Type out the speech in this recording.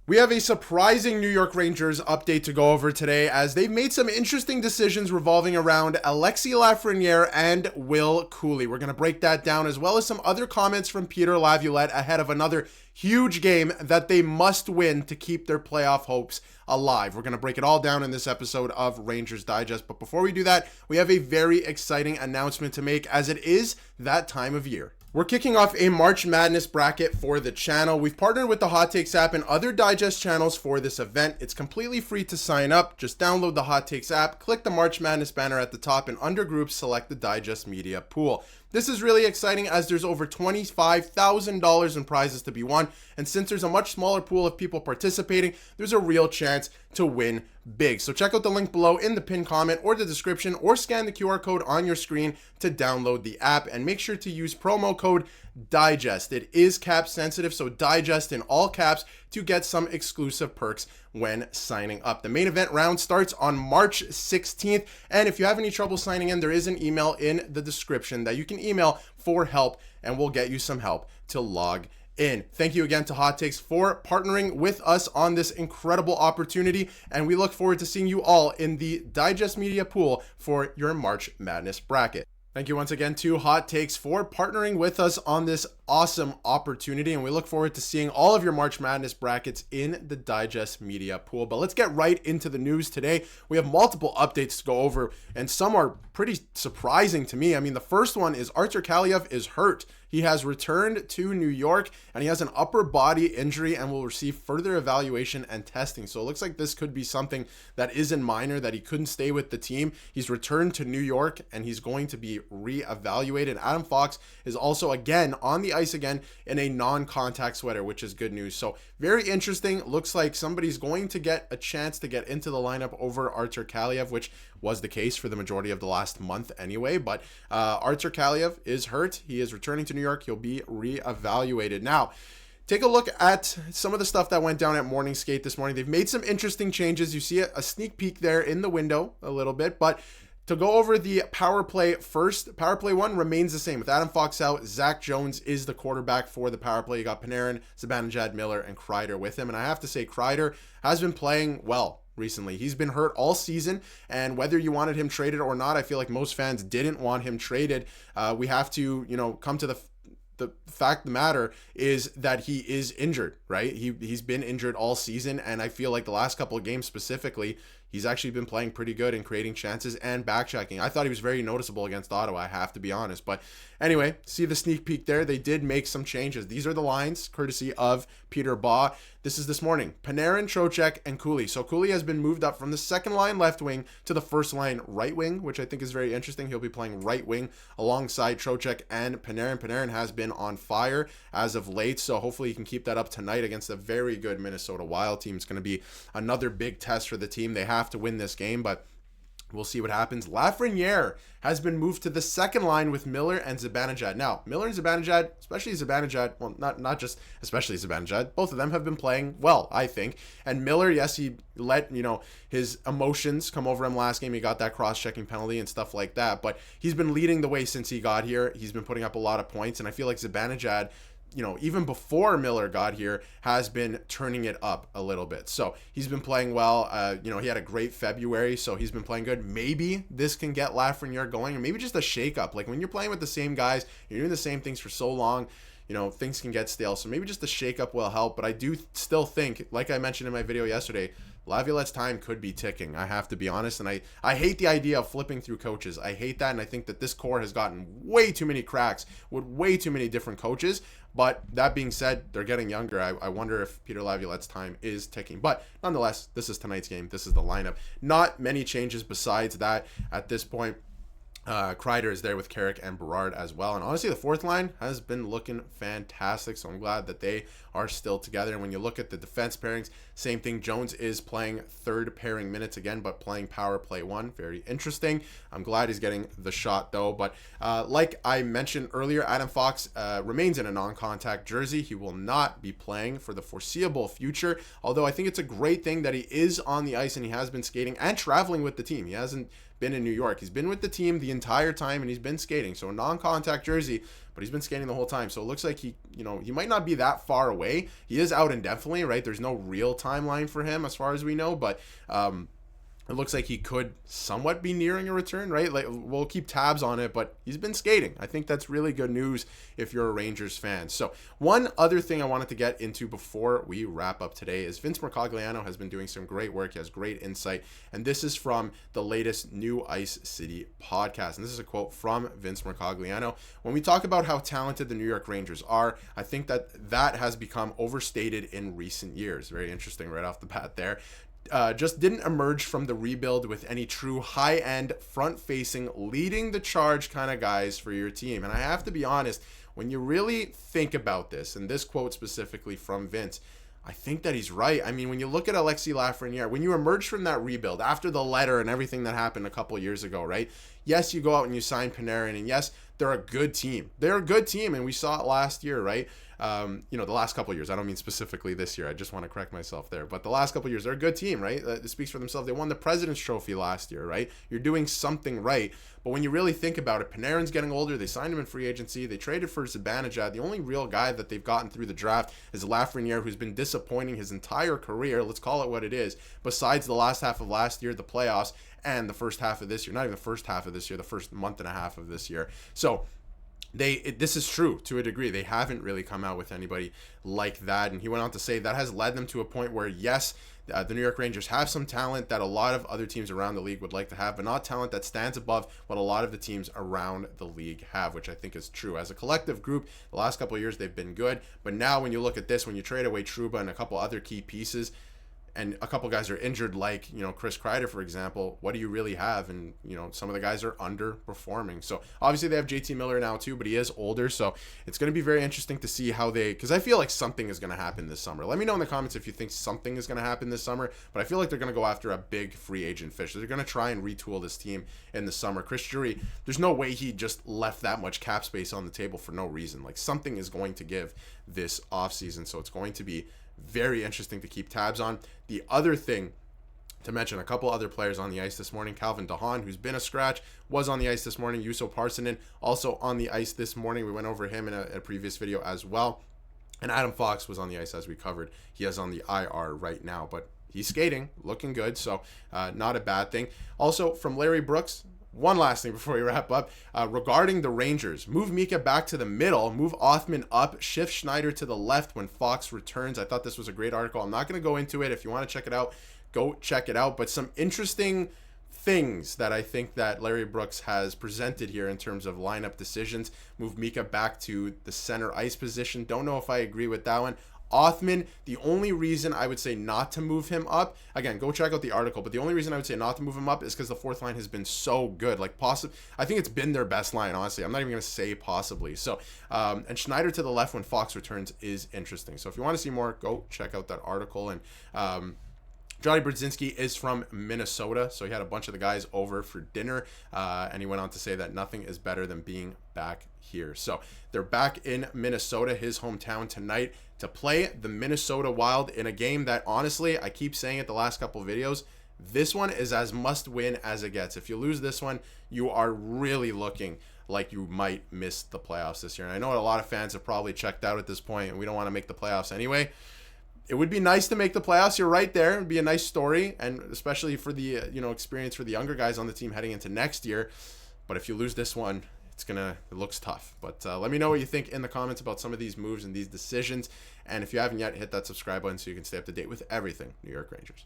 We have a surprising New York Rangers update to go over today as they've made some interesting decisions revolving around Alexis Lafreniere and Will Cuylle. We're going to break that down as well as some other comments from Peter Laviolette ahead of another huge game that they must win to keep their playoff hopes alive. We're going to break it all down in this episode of Rangers Digest. But before we do that, we have a very exciting announcement to make as it is that time of year. We're kicking off a March Madness bracket for the channel. We've partnered with the Hot Takes app and other digest channels for this event. It's completely free to sign up. Just download the Hot Takes app, click the March Madness banner at the top, and under groups, select the Digest Media pool. This is really exciting as there's over $25,000 in prizes to be won. And since there's a much smaller pool of people participating, there's a real chance to win big. So check out the link below in the pinned comment or the description, or scan the QR code on your screen to download the app, and make sure to use promo code DIGEST. It is cap sensitive, so DIGEST in all caps to get some exclusive perks when signing up. The main event round starts on March 16th, and if you have any trouble signing in, there is an email in the description that you can email for help, and we'll get you some help to log in. Thank you again to Hot Takes for partnering with us on this incredible opportunity, and we look forward to seeing you all in the Digest Media pool for your March Madness bracket. Thank you once again to Hot Takes for partnering with us on this awesome opportunity, and we look forward to seeing all of your March Madness brackets in the Digest Media pool. But let's get right into the news today. We have multiple updates to go over, and some are pretty surprising to me. I mean, the first one is Artemi Panarin is hurt. He has returned to New York, and he has an upper body injury and will receive further evaluation and testing. So it looks like this could be something that isn't minor, that he couldn't stay with the team. He's returned to New York, and he's going to be reevaluated. Adam Fox is also again on the ice again in a non-contact sweater, which is good news. So very interesting. Looks like somebody's going to get a chance to get into the lineup over Artemi Panarin, which was the case for the majority of the last month anyway. But Artemi Panarin is hurt. He is returning to New York. He'll be reevaluated. Now, take a look at some of the stuff that went down at Morning Skate this morning. They've made some interesting changes. You see a sneak peek there in the window a little bit, but to go over the power play first, power play one remains the same. With Adam Fox out, Zach Jones is the quarterback for the power play. You got Panarin, Zibanejad, Miller, and Kreider with him. And I have to say, Kreider has been playing well recently. He's been hurt all season, and whether you wanted him traded or not, I feel like most fans didn't want him traded. We have to, come to the fact of the matter is that he is injured, right? He's been injured all season, and I feel like the last couple of games specifically, he's actually been playing pretty good and creating chances and backchecking. I thought he was very noticeable against Ottawa, I have to be honest. But anyway, see the sneak peek there. They did make some changes. These are the lines courtesy of Peter Baugh. This is this morning. Panarin, Trocheck, and Cuylle. So Cuylle has been moved up from the second line left wing to the first line right wing, which I think is very interesting. He'll be playing right wing alongside Trocheck and Panarin. Panarin has been on fire as of late, so hopefully he can keep that up tonight against a very good Minnesota Wild team. It's going to be another big test for the team. They have to win this game, but we'll see what happens. Lafreniere has been moved to the second line with Miller and Zibanejad. Now, Miller and Zibanejad, especially Zibanejad, well, not just especially Zibanejad, both of them have been playing well, I think. And Miller, yes, he let, his emotions come over him last game. He got that cross-checking penalty and stuff like that, but he's been leading the way since he got here. He's been putting up a lot of points, and I feel like Zibanejad, even before Miller got here, has been turning it up a little bit. So he's been playing well. He had a great February, so he's been playing good. Maybe this can get Lafreniere going, or maybe just a shakeup. Like when you're playing with the same guys, you're doing the same things for so long, things can get stale. So maybe just a shakeup will help. But I do still think, like I mentioned in my video yesterday, Laviolette's time could be ticking. I have to be honest, and I hate the idea of flipping through coaches. I hate that, and I think that this core has gotten way too many cracks with way too many different coaches. But that being said, they're getting younger. I wonder if Peter Laviolette's time is ticking. But nonetheless, this is tonight's game. This is the lineup. Not many changes besides that at this point. Kreider is there with Carrick and Berard as well. And honestly, the fourth line has been looking fantastic, so I'm glad that they are still together. And when you look at the defense pairings, same thing. Jones is playing third pairing minutes again, but playing power play one. Very interesting. I'm glad he's getting the shot, though. But like I mentioned earlier, Adam Fox remains in a non-contact jersey. He will not be playing for the foreseeable future, although I think it's a great thing that he is on the ice and he has been skating and traveling with the team. He hasn't been in New York. He's been with the team the entire time, and he's been skating. So a non-contact jersey, but he's been skating the whole time. So it looks like he might not be that far away. He is out indefinitely, right? There's no real timeline for him as far as we know, but it looks like he could somewhat be nearing a return, right? Like, we'll keep tabs on it, but he's been skating. I think that's really good news if you're a Rangers fan. So one other thing I wanted to get into before we wrap up today is Vince Mercogliano has been doing some great work. He has great insight, and this is from the latest New Ice City podcast. And this is a quote from Vince Mercogliano. When we talk about how talented the New York Rangers are, I think that has become overstated in recent years. Very interesting right off the bat there. Just didn't emerge from the rebuild with any true high-end, front-facing, leading the charge kind of guys for your team. And I have to be honest, when you really think about this, and this quote specifically from Vince, I think that he's right. I mean, when you look at Alexis Lafreniere, when you emerge from that rebuild after the letter and everything that happened a couple years ago, right? Yes, you go out and you sign Panarin, and yes, they're a good team. They're a good team, and we saw it last year, right? The last couple of years. I don't mean specifically this year. I just want to correct myself there. But the last couple of years, they're a good team, right? It speaks for themselves. They won the President's Trophy last year, right? You're doing something right. But when you really think about it, Panarin's getting older. They signed him in free agency. They traded for Zibanejad. The only real guy that they've gotten through the draft is Lafreniere, who's been disappointing his entire career. Let's call it what it is. Besides the last half of last year, the playoffs, and the first half of this year. Not even the first half of this year, the first month and a half of this year. So this is true to a degree. They haven't really come out with anybody like that. And he went on to say that has led them to a point where, yes, the New York Rangers have some talent that a lot of other teams around the league would like to have, but not talent that stands above what a lot of the teams around the league have, which I think is true. As a collective group, the last couple of years, they've been good. But now when you look at this, when you trade away Trouba and a couple other key pieces, and a couple guys are injured, like, Chris Kreider, for example, what do you really have? And, some of the guys are underperforming. So obviously they have JT Miller now too, but he is older. So it's going to be very interesting to see how because I feel like something is going to happen this summer. Let me know in the comments if you think something is going to happen this summer, but I feel like they're going to go after a big free agent fish. They're going to try and retool this team in the summer. Chris Drury, there's no way he just left that much cap space on the table for no reason. Like, something is going to give this offseason. So it's going to be very interesting to keep tabs on. The other thing to mention, a couple other players on the ice this morning. Calvin DeHaan, who's been a scratch, was on the ice this morning. Juuso Parssinen also on the ice this morning. We went over him in a previous video as well. And Adam Fox was on the ice as we covered. He is on the IR right now, but he's skating, looking good, so not a bad thing. Also, from Larry Brooks, one last thing before we wrap up, regarding the Rangers, move Mika back to the middle, move Othman up, shift Schneider to the left when Fox returns. I thought this was a great article. I'm not going to go into it. If you want to check it out, go check it out. But some interesting things that I think that Larry Brooks has presented here in terms of lineup decisions. Move Mika back to the center ice position. Don't know if I agree with that one. Othman, the only reason I would say not to move him up, again, go check out the article, but the only reason I would say not to move him up is because the fourth line has been so good. Like, I think it's been their best line, honestly. I'm not even going to say possibly. So, and Schneider to the left when Fox returns is interesting. So if you want to see more, go check out that article. And Johnny Brodzinski is from Minnesota, so he had a bunch of the guys over for dinner, and he went on to say that nothing is better than being back here. So they're back in Minnesota, his hometown, tonight to play the Minnesota Wild in a game that, honestly, I keep saying it the last couple of videos, this one is as must win as it gets. If you lose this one, you are really looking like you might miss the playoffs this year. And I know a lot of fans have probably checked out at this point, and we don't want to make the playoffs anyway. It would be nice to make the playoffs. You're right there. It would be a nice story, and especially for the experience for the younger guys on the team heading into next year. But if you lose this one, it looks tough. But let me know what you think in the comments about some of these moves and these decisions. And if you haven't yet, hit that subscribe button so you can stay up to date with everything New York Rangers.